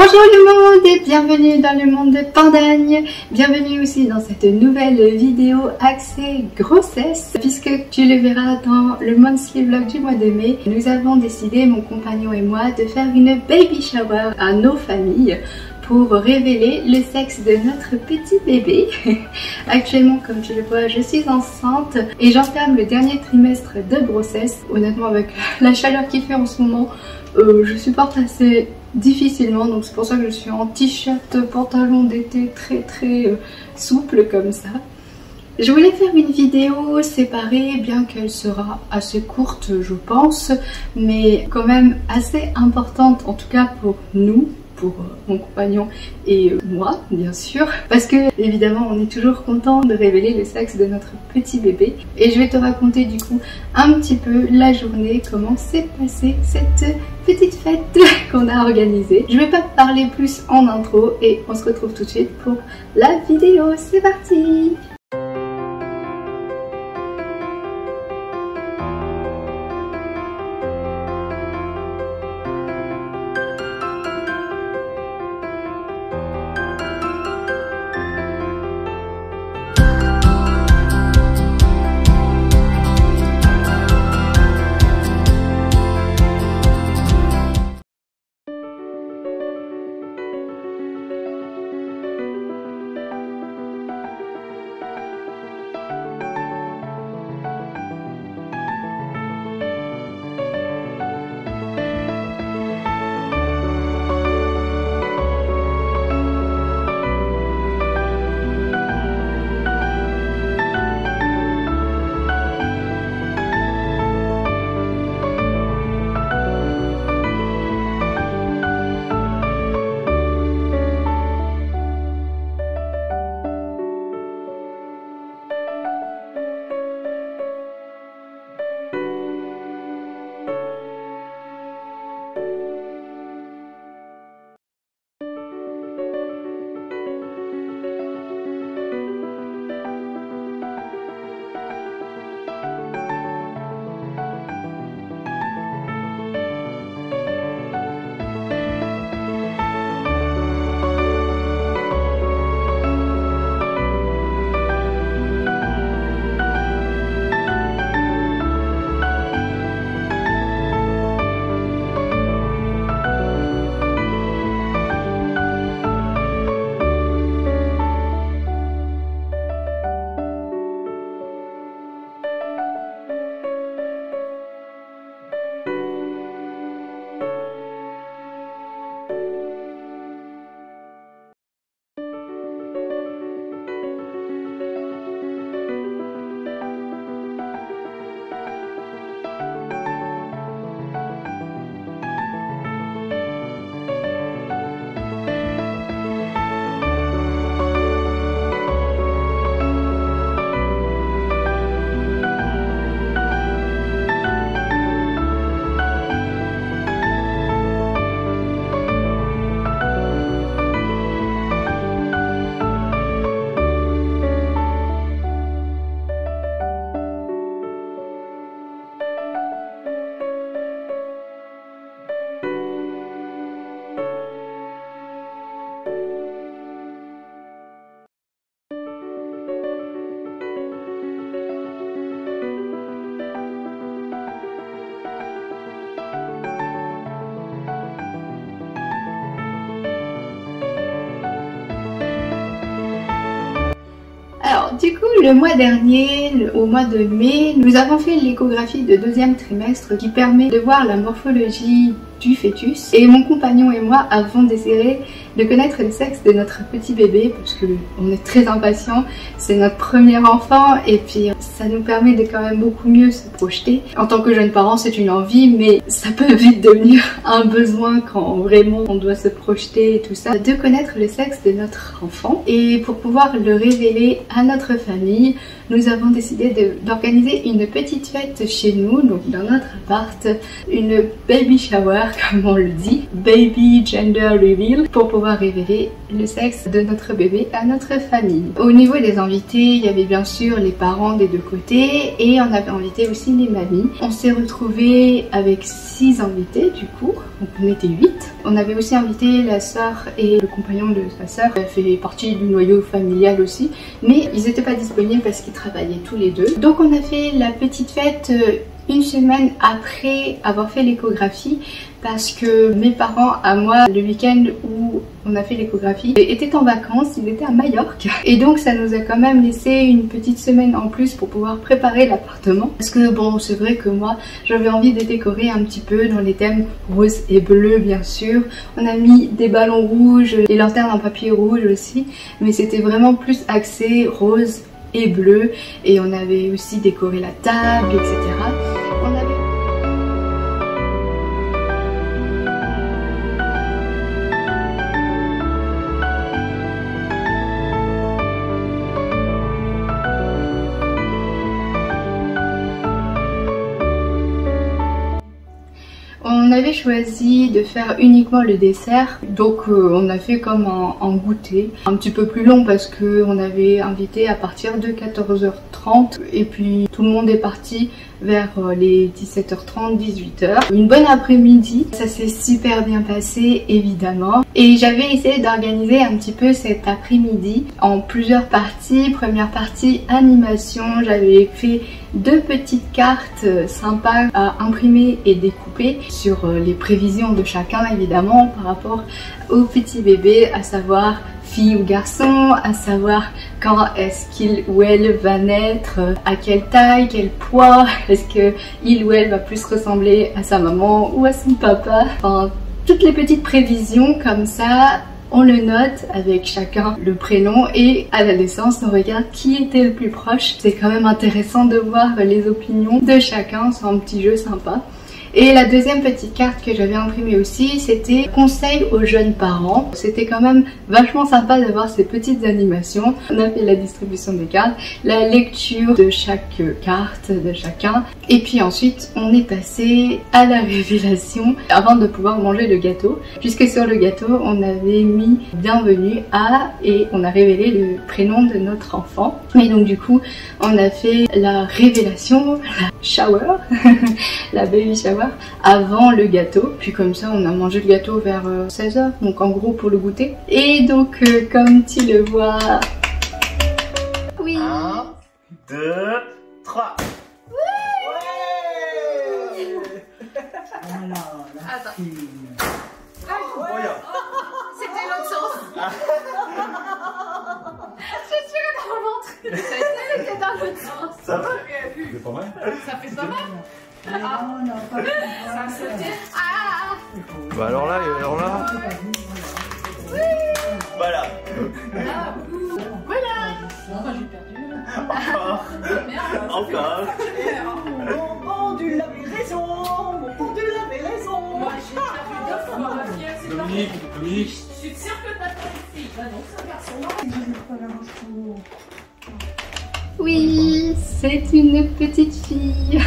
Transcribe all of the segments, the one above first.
Bonjour le monde et bienvenue dans le monde de Pandagne. Bienvenue aussi dans cette nouvelle vidéo axée grossesse, puisque tu le verras dans le monthly vlog du mois de mai. Nous avons décidé, mon compagnon et moi, de faire une baby shower à nos familles pour révéler le sexe de notre petit bébé. Actuellement, comme tu le vois, je suis enceinte et j'entame le dernier trimestre de grossesse. Honnêtement, avec la chaleur qu'il fait en ce moment, je supporte assez difficilement, donc c'est pour ça que je suis en t-shirt, pantalon d'été très souple comme ça. Je voulais faire une vidéo séparée, bien qu'elle sera assez courte je pense, mais quand même assez importante, en tout cas pour nous, pour mon compagnon et moi bien sûr, parce que évidemment on est toujours content de révéler le sexe de notre petit bébé. Et je vais te raconter du coup un petit peu la journée, comment s'est passée cette petite fête qu'on a organisée. Je vais pas te parler plus en intro et on se retrouve tout de suite pour la vidéo. C'est parti! Alors du coup le mois dernier, au mois de mai, nous avons fait l'échographie de deuxième trimestre qui permet de voir la morphologie du fœtus, et mon compagnon et moi avons désiré de connaître le sexe de notre petit bébé parce que on est très impatients, c'est notre premier enfant et puis ça nous permet de quand même beaucoup mieux se projeter. En tant que jeune parent c'est une envie, mais ça peut vite devenir un besoin quand vraiment on doit se projeter et tout ça, de connaître le sexe de notre enfant. Et pour pouvoir le révéler à notre famille, nous avons décidé d'organiser une petite fête chez nous, donc dans notre appart, une baby shower faire comme on le dit, baby gender reveal, pour pouvoir révéler le sexe de notre bébé à notre famille. Au niveau des invités, il y avait bien sûr les parents des deux côtés et on avait invité aussi les mamies. On s'est retrouvés avec 6 invités du coup, donc on était 8. On avait aussi invité la sœur et le compagnon de sa sœur, qui fait partie du noyau familial aussi, mais ils n'étaient pas disponibles parce qu'ils travaillaient tous les deux. Donc on a fait la petite fête une semaine après avoir fait l'échographie, parce que mes parents à moi, le week-end où on a fait l'échographie, étaient en vacances, ils étaient à Majorque, et donc ça nous a quand même laissé une petite semaine en plus pour pouvoir préparer l'appartement, parce que bon, c'est vrai que moi j'avais envie de décorer un petit peu dans les thèmes rose et bleu bien sûr. On a mis des ballons rouges, des lanternes en papier rouge aussi, mais c'était vraiment plus axé rose et bleu, et on avait aussi décoré la table, etc. On avait choisi de faire uniquement le dessert, donc on a fait comme un goûter, un petit peu plus long parce qu'on avait invité à partir de 14h30 et puis tout le monde est parti vers les 17h30, 18h. Une bonne après-midi, ça s'est super bien passé évidemment, et j'avais essayé d'organiser un petit peu cet après-midi en plusieurs parties. Première partie animation, j'avais fait 2 petites cartes sympas à imprimer et découper sur les prévisions de chacun évidemment par rapport au petit bébé, à savoir fille ou garçon, à savoir quand est-ce qu'il ou elle va naître, à quelle taille, quel poids, est-ce que il ou elle va plus ressembler à sa maman ou à son papa, enfin toutes les petites prévisions comme ça. On le note avec chacun le prénom, et à la naissance on regarde qui était le plus proche. C'est quand même intéressant de voir les opinions de chacun, c'est un petit jeu sympa. Et la deuxième petite carte que j'avais imprimée aussi, c'était conseil aux jeunes parents. C'était quand même vachement sympa d'avoir ces petites animations. On a fait la distribution des cartes, la lecture de chaque carte de chacun, et puis ensuite on est passé à la révélation avant de pouvoir manger le gâteau, puisque sur le gâteau on avait mis bienvenue à, et on a révélé le prénom de notre enfant. Et donc du coup on a fait la révélation, la shower, la baby shower avant le gâteau, puis comme ça on a mangé le gâteau vers 16h, donc en gros pour le goûter. Et donc comme tu le vois, oui, 1, 2, 3. Ouais. Voilà, la fille. c'était l'autre sens. Je suis dans le ventre. C'était dans l'autre sens. Ça va? C'est pas mal. Ça fait pas mal. Non, non, pas Ça a sauté. Ah. Bah alors là, Oui. Voilà. Voilà. Non, moi j'ai perdu. Merde. Encore. Mon pendule avait raison. Mon pendule avait raison. Moi j'ai perdu 2 fois. Ma fille, c'est pas Dominique. Je suis sûre que t'as pas une fille. Bah non, c'est un garçon. Oui, c'est une petite fille.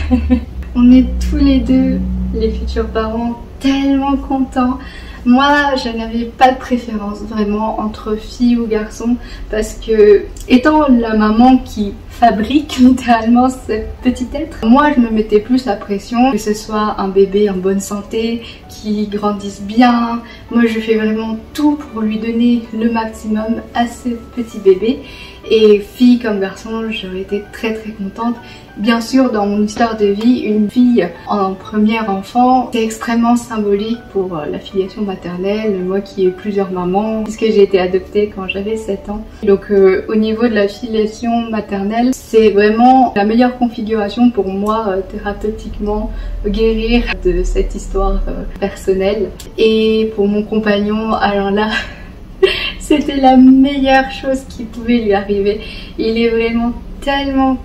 On est tous les deux, les futurs parents, tellement contents. Moi, je n'avais pas de préférence vraiment entre fille ou garçon, parce que étant la maman qui fabrique littéralement ce petit être, moi je me mettais plus la pression que ce soit un bébé en bonne santé, qui grandisse bien. Moi je fais vraiment tout pour lui donner le maximum à ce petit bébé. Et fille comme garçon, j'aurais été très contente. Bien sûr, dans mon histoire de vie, une fille en premier enfant, c'est extrêmement symbolique pour la filiation maternelle, moi qui ai plusieurs mamans, puisque j'ai été adoptée quand j'avais 7 ans. Donc au niveau de la filiation maternelle, c'est vraiment la meilleure configuration pour moi thérapeutiquement, guérir de cette histoire personnelle. Et pour mon compagnon, alors là, c'était la meilleure chose qui pouvait lui arriver. Il est vraiment tellement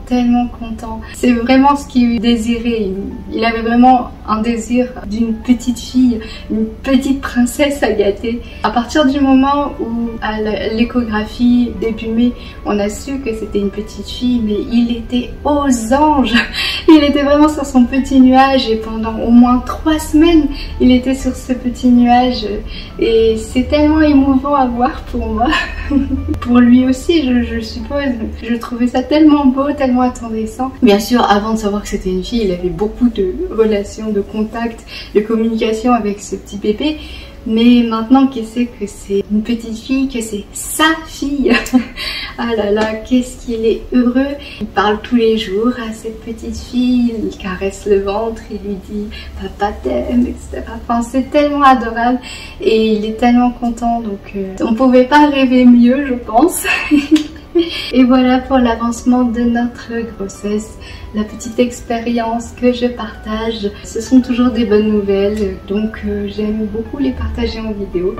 content. C'est vraiment ce qu'il désirait. Il avait vraiment un désir d'une petite fille, une petite princesse à gâter. À partir du moment où à l'échographie début mai, on a su que c'était une petite fille, mais il était aux anges. Il était vraiment sur son petit nuage et pendant au moins 3 semaines, il était sur ce petit nuage et c'est tellement émouvant à voir pour moi. Pour lui aussi, je suppose. Je trouvais ça tellement beau, tellement attendrissant. Bien sûr, avant de savoir que c'était une fille, il avait beaucoup de relations, de contacts, de communication avec ce petit bébé. Mais maintenant qu'il sait que c'est une petite fille, que c'est sa fille, ah là là, qu'est-ce qu'il est heureux. Il parle tous les jours à cette petite fille, il caresse le ventre, il lui dit « Papa t'aime », etc. Enfin, c'est tellement adorable et il est tellement content, donc on pouvait pas rêver mieux, je pense. Et voilà pour l'avancement de notre grossesse, la petite expérience que je partage. Ce sont toujours des bonnes nouvelles, donc j'aime beaucoup les partager en vidéo.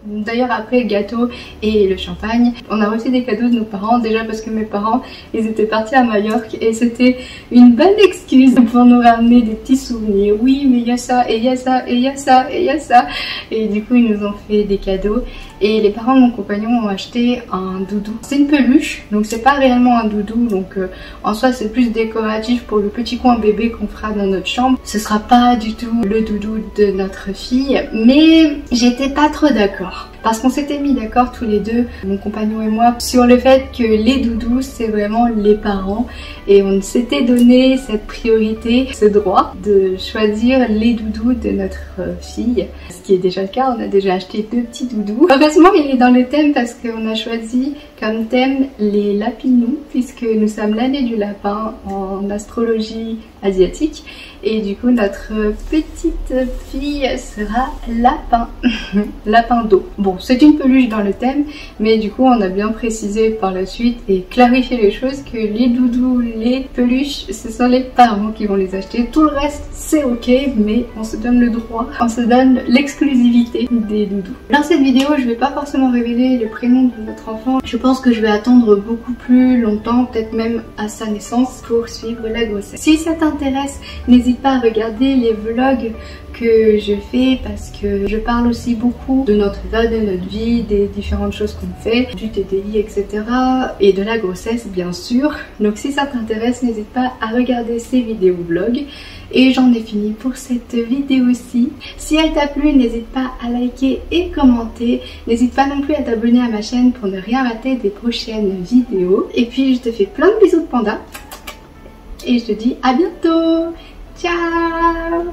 D'ailleurs après le gâteau et le champagne, on a reçu des cadeaux de nos parents, déjà parce que mes parents ils étaient partis à Majorque et c'était une bonne excuse pour nous ramener des petits souvenirs. Oui mais il y a ça et il y a ça et il y a ça et il y a ça, et du coup ils nous ont fait des cadeaux et les parents de mon compagnon ont acheté un doudou. C'est une peluche donc c'est pas réellement un doudou, donc en soi c'est plus décoratif pour le petit coin bébé qu'on fera dans notre chambre. Ce sera pas du tout le doudou de notre fille, mais j'étais pas trop d'accord. Parce qu'on s'était mis d'accord tous les deux, mon compagnon et moi, sur le fait que les doudous c'est vraiment les parents et on s'était donné cette priorité, ce droit de choisir les doudous de notre fille. Ce qui est déjà le cas, on a déjà acheté 2 petits doudous. Heureusement il est dans le thème parce qu'on a choisi comme thème les lapinous puisque nous sommes l'année du lapin en astrologie asiatique et du coup notre petite fille sera lapin, lapin d'eau. Bon, c'est une peluche dans le thème, mais du coup on a bien précisé par la suite et clarifié les choses que les doudous, les peluches, ce sont les parents qui vont les acheter. Tout le reste c'est ok, mais on se donne le droit, on se donne l'exclusivité des doudous. Dans cette vidéo je vais pas forcément révéler le prénom de notre enfant. Je pense que je vais attendre beaucoup plus longtemps, peut-être même à sa naissance, pour suivre la grossesse. Si ça t'intéresse, n'hésite pas à regarder les vlogs que je fais parce que je parle aussi beaucoup de notre vie, des différentes choses qu'on fait, du TDI, etc. et de la grossesse bien sûr. Donc si ça t'intéresse, n'hésite pas à regarder ces vidéos vlogs. Et j'en ai fini pour cette vidéo-ci. Si elle t'a plu, n'hésite pas à liker et commenter. N'hésite pas non plus à t'abonner à ma chaîne pour ne rien rater des prochaines vidéos. Et puis je te fais plein de bisous de panda. Et je te dis à bientôt. Ciao!